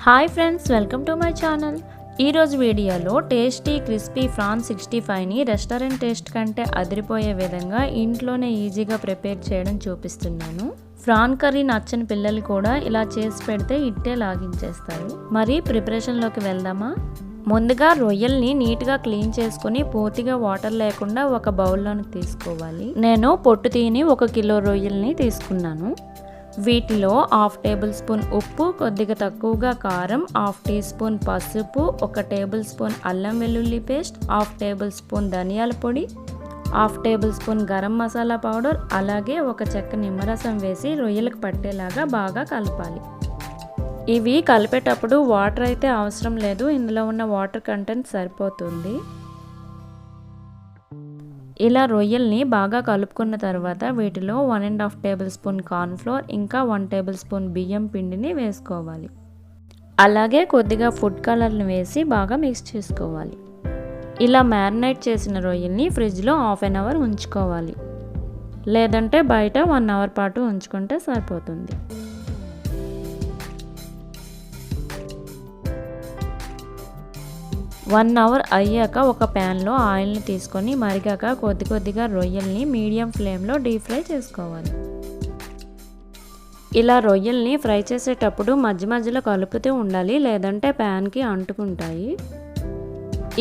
Hi friends, welcome to my channel. ఈరోజు వీడియోలో tasty crispy prawn 65ని రెస్టారెంట్ టేస్ట్ కంటే అదిరిపోయే విధంగా ఇంట్లోనే ఈజీగా ప్రిపేర్ చేయడం చూపిస్తున్నాను. ప్రాన్ కర్రీ నచ్చని పిల్లలు కూడా ఇలా చేసి పెడితే ఇట్టే లాగించేస్తారు. మరి ప్రిపరేషన్లోకి వెళ్దామా? ముందుగా రొయ్యల్ని నీట్గా క్లీన్ చేసుకుని పూర్తిగా వాటర్ లేకుండా ఒక బౌల్లోకి తీసుకోవాలి. నేను పొట్టు తీని 1 కిలో రొయ్యల్ని తీసుకున్నాను. వీటిలో 1/2 టేబుల్ స్పూన్ ఉప్పు, కొద్దిగా తక్కువగా కారం, 1/2 టీ స్పూన్ పసుపు, 1 టేబుల్ స్పూన్ అల్లం వెల్లుల్లి పేస్ట్, 1/2 టేబుల్ స్పూన్ ధనియాల పొడి, 1/2 table spoon garam masala powder, అలాగే 1 చెక్క నిమ్మరసం వేసి రొయ్యలకు పట్టేలాగా బాగా కలపాలి. ఇవి కలిపేటప్పుడు వాటర్ అయితే అవసరం లేదు, ఇందులో ఉన్న వాటర్ కంటెంట్ సరిపోతుంది. ఇలా రొయ్యల్ని బాగా కలుపుకున్న తర్వాత వీటిలో 1.5 టేబుల్ స్పూన్ కార్న్ఫ్లోర్, ఇంకా 1 టేబుల్ స్పూన్ బియ్యం పిండిని వేసుకోవాలి. అలాగే కొద్దిగా ఫుడ్ కలర్ని వేసి బాగా మిక్స్ చేసుకోవాలి. ఇలా మ్యారినేట్ చేసిన రొయ్యల్ని ఫ్రిడ్జ్లో 1/2 అవర్ ఉంచుకోవాలి, లేదంటే బయట 1 అవర్ పాటు ఉంచుకుంటే సరిపోతుంది. వన్ అవర్ అయ్యాక ఒక ప్యాన్లో ఆయిల్ని తీసుకొని మరిగాక కొద్దిగా రొయ్యల్ని మీడియం ఫ్లేమ్లో డీప్ ఫ్రై చేసుకోవాలి. ఇలా రొయ్యల్ని ఫ్రై చేసేటప్పుడు మధ్య మధ్యలో కలుపుతూ ఉండాలి, లేదంటే ప్యాన్కి అంటుకుంటాయి.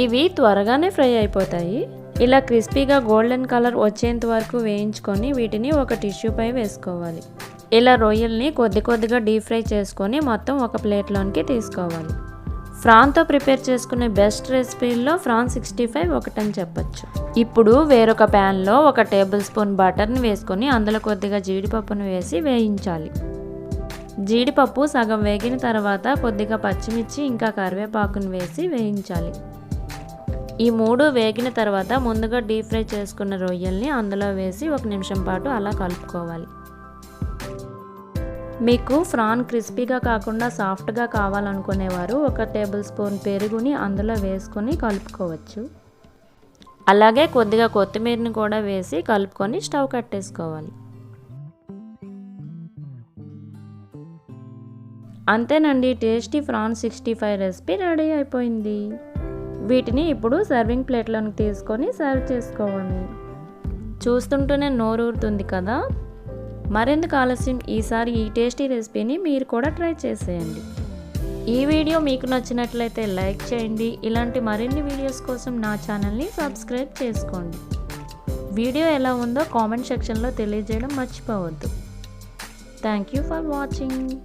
ఇవి త్వరగానే ఫ్రై అయిపోతాయి. ఇలా క్రిస్పీగా గోల్డెన్ కలర్ వచ్చేంత వరకు వేయించుకొని వీటిని ఒక టిష్యూపై వేసుకోవాలి. ఇలా రొయ్యల్ని కొద్దిగా డీప్ ఫ్రై చేసుకొని మొత్తం ఒక ప్లేట్లోనికి తీసుకోవాలి. ప్రాన్తో ప్రిపేర్ చేసుకునే బెస్ట్ రెసిపీల్లో ప్రాన్ 65 ఒకటని చెప్పచ్చు. ఇప్పుడు వేరొక ప్యాన్లో 1 టేబుల్ స్పూన్ బటర్ని వేసుకొని అందులో కొద్దిగా జీడిపప్పును వేసి వేయించాలి. జీడిపప్పు సగం వేగిన తర్వాత కొద్దిగా పచ్చిమిర్చి ఇంకా కరివేపాకును వేసి వేయించాలి. ఈ 3 వేగిన తర్వాత ముందుగా డీప్ ఫ్రై చేసుకున్న రొయ్యల్ని అందులో వేసి 1 నిమిషం పాటు అలా కలుపుకోవాలి. మీకు ప్రాన్ క్రిస్పీగా కాకుండా సాఫ్ట్గా కావాలనుకునేవారు 1 టేబుల్ స్పూన్ పెరుగుని అందులో వేసుకొని కలుపుకోవచ్చు. అలాగే కొద్దిగా కొత్తిమీరని కూడా వేసి కలుపుకొని స్టవ్ కట్టేసుకోవాలి. అంతేనండి, టేస్టీ ప్రాన్ 65 రెసిపీ రెడీ అయిపోయింది. వీటిని ఇప్పుడు సర్వింగ్ ప్లేట్లోకి తీసుకొని సర్వ్ చేసుకోవాలి. చూస్తుంటేనే నోరూరుతుంది కదా. మరెందుకు ఆలస్యం, ఈసారి ఈ టేస్టీ రెసిపీని మీరు కూడా ట్రై చేసేయండి. ఈ వీడియో మీకు నచ్చినట్లయితే లైక్ చేయండి. ఇలాంటి మరిన్ని వీడియోస్ కోసం నా ఛానల్ని సబ్స్క్రైబ్ చేసుకోండి. వీడియో ఎలా ఉందో కామెంట్ సెక్షన్లో తెలియజేయడం మర్చిపోవద్దు. Thank you for watching.